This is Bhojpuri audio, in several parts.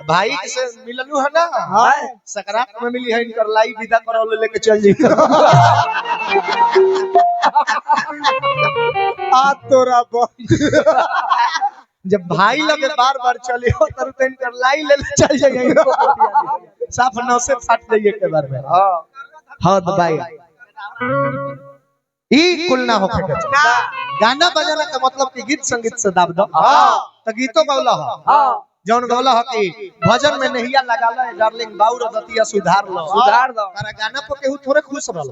भाई से मिललू है ना सकरात में मिली है इनकर लाई विदा करो लेके चल जी आ तोरा जब भाई लगे बार बार चले हो तरु तो इनकर लाई ले चल जाएंगे साफ नौ से फाट जाइए के बार में हां दबाई ई कुल ना होके गाना बजाना का मतलब कि गीत संगीत से दाब दो तो गीतो गौला हां जौन गौला हो कि भजन में नहिया लगा लो डार्लिंग बाउर दतिया सुधार दो तारा गाना पर केहू थोड़े खुश रहल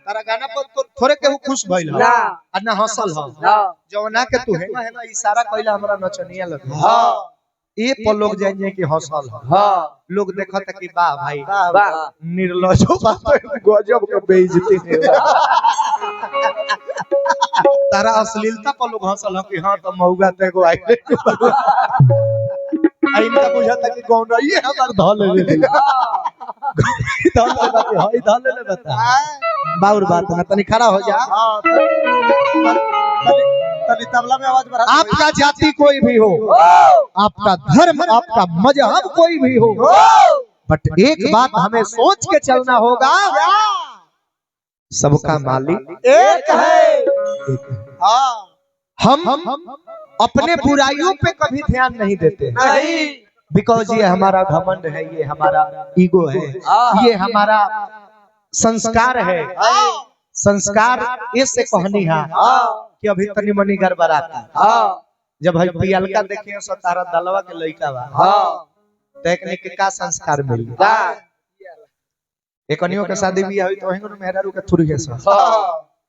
तारा गाना पर तो थोड़े केहू खुश भइल आ ना हंसल हो जौना के तू है ना इशारा कइला हमरा नचनिया लगे ए पर लोग जान कि हंसल हो लोग देखत कि वाह भाई वाह निर्लजो बात गजब के बेइज्जती है तारा अश्लीलता पर लोग हंसल हो कि हां तो मौगा ते को आइले इनका बुझाता कि कौन ये हमार धल ले धल ले बात है धल ले बता बाउर बात ना तनी खड़ा हो जा तनी तबला में आवाज बढ़ा आपका जाति कोई भी हो आपका धर्म आपका मजहब कोई भी हो बट एक बात हमें सोच के चलना होगा सबका मालिक एक है हम अपने बुराइयों पे कभी ध्यान नहीं देते नहीं बिकॉज ये हमारा घमंड है ये हमारा ईगो है ये हमारा संस्कार है संस्कार इससे कहनी है कि अभी तनी मनी गड़बड़ाता जब भाई पियलका देखिए सो तारा दलवा के लइका बा टेक्निक के का संस्कार मिल एकनियों के शादी भी हुई तो हिंगो मेहरारू के थुरी है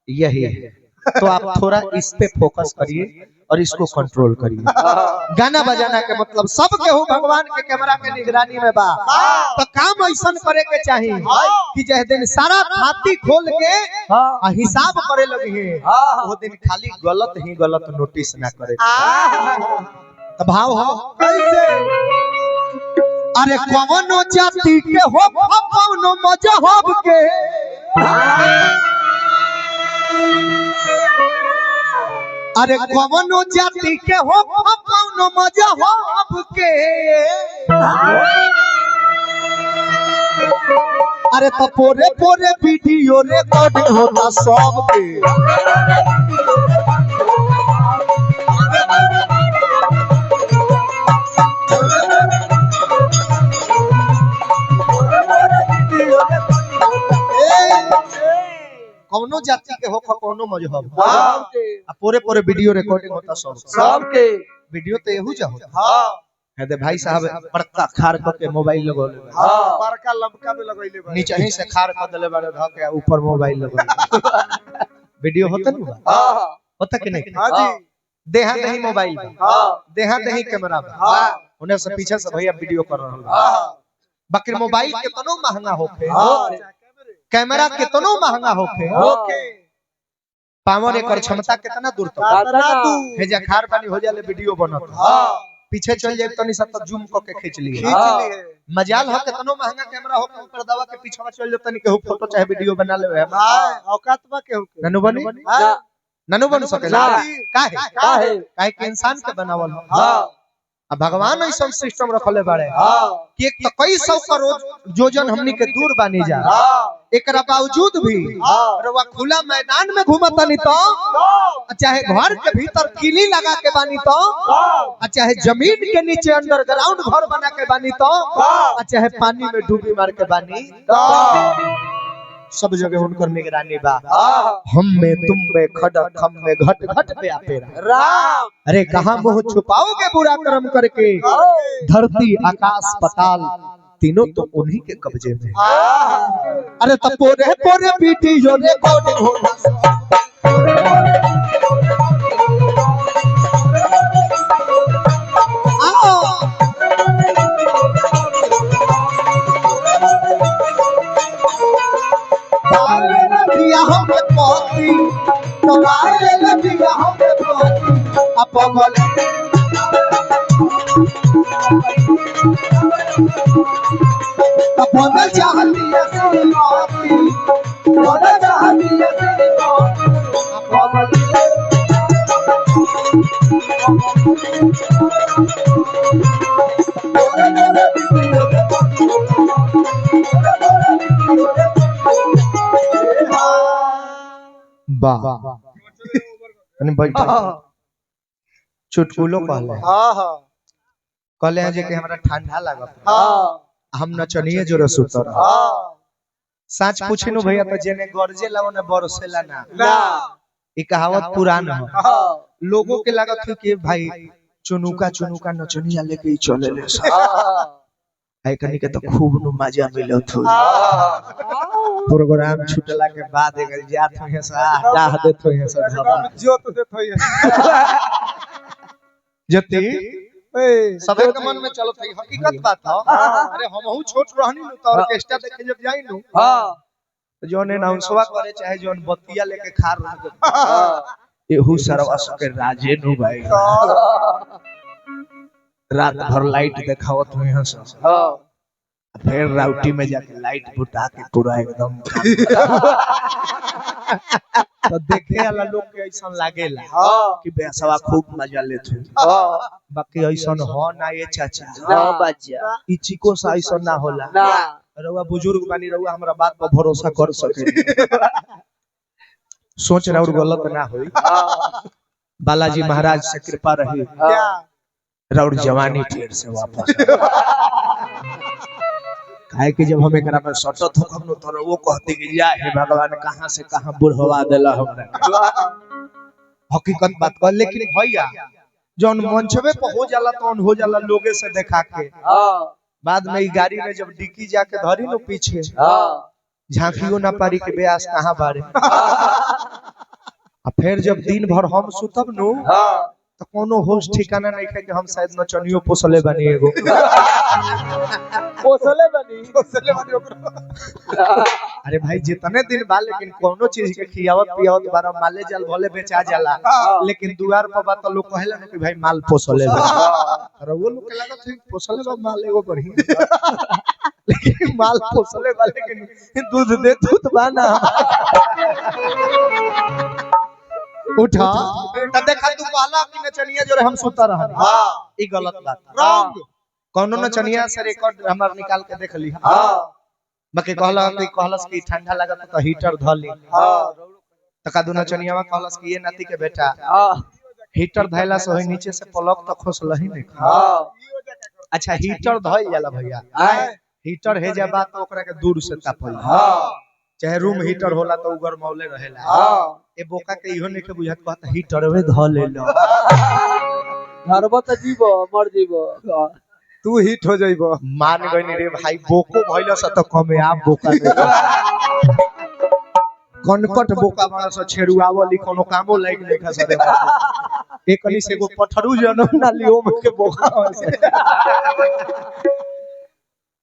यही है तो आप थोड़ा इस पे फोकस करिए और इसको कंट्रोल करिए गाना बजाना के मतलब सब केहू भगवान के कैमरा के निगरानी में बा तो काम ऐसा करे के चाहिए कि जह दिन सारा खाती खोल के हिसाब करे लगी है वो दिन खाली गलत ही गलत नोटिस ना करे तो भाव हो कैसे अरे कवनो जाति के हो कवनो मजहब के अरे कवनो जाति के हो कवनो मजहब के अरे तो पोरे पोरे वीडियो रिकॉर्डिंग होता सब के कौनो जाति के हो कौनो मजहब पूरे पूरे वीडियो रिकॉर्डिंग होता सब के वीडियो तो एहू जा होता है दे भाई साहब बड़का खार के मोबाइल लगोले बड़का लमका में लगइले बा नीचे ही से खार कर देले बारे ध के ऊपर मोबाइल लगोले वीडियो होता न होता कि नहीं हां जी देहा नहीं मोबाइल देहा नहीं कैमरा उन्हें से पीछे से भैया वीडियो कर रहल बाकी मोबाइल कितनो महंगा होखे कैमरा कितनो महंगा होखे पावर एकर क्षमता कितना दूर तक है जे खार पानी हो जाले वीडियो बनत पीछे चल जाए तनी सब जूम क के खींच लिए मजाल हो कितनो महंगा कैमरा हो ऊपर दवा के पीछे चल जाए तनी केहू फोटो चाहे वीडियो बना लेवे औकात बा केहू ननु बनी ननु बन सकेला काहे कि इंसान के बनावल हो अब भगवान ऐसा सिस्टम रखले बाड़े कि एक तो कई सौ करोड़ जोजन हमनी के दूर बानी जा एकरा बावजूद भी रवा खुला मैदान में घूमता नहीं तो चाहे घर के भीतर किली लगा के बानी तो चाहे जमीन के नीचे अंडरग्राउंड घर बना के बानी तो चाहे पानी में डूबी मार के बानी तो सब जगह उनकर निगरानी बा हम में तुम में खड़क हम में घट घट पे आपेरा अरे कहां मुंह छुपाओगे बुरा कर्म करके धरती आकाश पाताल तीनों तो उन्हीं के कब्जे में अरे तो पोरे पोरे वीडियो रिकॉर्डिंग होना वाह अने भाई चुटकुलो कहले हां हां कहले हैं जे कि हमरा ठंडा लागत हां हम नचनिए जो रसुतर हां सच पूछिनु भैया तो जेने गरजे लाओ ने बरसेला ना ना ई कहावत पुरान है हां लोगों के लागत है कि भाई चुनुका चुनुका नचनिया लेके ही चले ले हां आई कनी के तो खूब नु मजा मिलत हो प्रोग्राम छुटला के बाद एगल जात है सा डाह देत है सा जोत देत होय जति सबे सब के मन में चलत है हकीकत बात है अरे हमहू छोट रहनी नु तो ऑर्केस्ट्रा देखे जब जाई नु हां जोन अनाउंसवा करे चाहे जोन बत्तिया लेके खार रह एहू सरवा के राजे नु भाई रात भर लाइट देखावत हुई हंस हां फिर राउटी में जाके लाइट बुता के पूरा एकदम तो देखे वाला लोग के ऐसा लागेला कि बेसवा खूब मजा लेत हो बाकी ऐसा हो ना ये चाचा ना बच्चा ई चिको सा ऐसा ना होला ना रउआ बुजुर्ग बानी रउआ हमरा बात पर भरोसा कर सके सोच राउर गलत ना होई बालाजी महाराज से कृपा रही क्या राउर जवानी फिर से वापस काहे कि जब हम एकरा पर सटत हो हम तो वो कहते कि जा हे भगवान कहां से कहां बुढ़वा देला हमरा हकीकत बात कर लेकिन भैया जौन मंचवे पर हो जाला तो हो जाला लोगे से देखा के हां बाद में ई गाड़ी में जब डिक्की जाके धरी नो पीछे हां झांकियो ना पारी के ब्यास कहां बारे आ फिर जब दिन भर हम सुतब नु हां तो कोनो होश ठिकाना नहीं है कि हम शायद नचनियो पोसले बनी एगो पोसले बनी ओकरा अरे भाई जितने दिन बा लेकिन कोनो चीज के खियावत पियावत बारा माले जाल भले बेचा जाला लेकिन दुआर पर बात लोग कहेला न कि भाई माल पोसले बा और वो लोग के लागत है पोसले बा माल एगो बढ़ी लेकिन माल पोसले बा लेकिन दूध दे दूध बाना उठा त देखा तू कहला कि नचनिया जो हम सुता रह हां ई गलत बात रंग कोनो नचनिया से रिकॉर्ड हमर निकाल के देख ली हां बाकी कहलस कि ठंडा लागत त हीटर धली हां त का दुना चनियावा कहलस कि ये नाती के बेटा हां हीटर धैला से होई नीचे से प्लग त खोसलही नहीं हां अच्छा हीटर धइल जाला भैया हीटर हे जा बात ओकरा के दूर से तापल हां चाहे रूम हीटर होला तो उगर मौले रहेला हां ए बोका के इहो नहीं के बुझत कहत हीटरवे ध ले लो घरबा त जीवो मर जीवो तू हिट हो जाइबो मान गइनी रे भाई बोको भइल से त कमे आप बोका नहीं कनकट बोका बड़ा से छेड़ुआवली कोनो कामो लाइक नहीं खा सरे एकनी से एगो पठरू जनम ना लियो में के बोका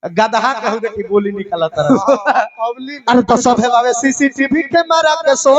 गदहा कहू देखी बोली निकलत रह अबली अरे तो सब है सीसीटीवी कैमरा के सो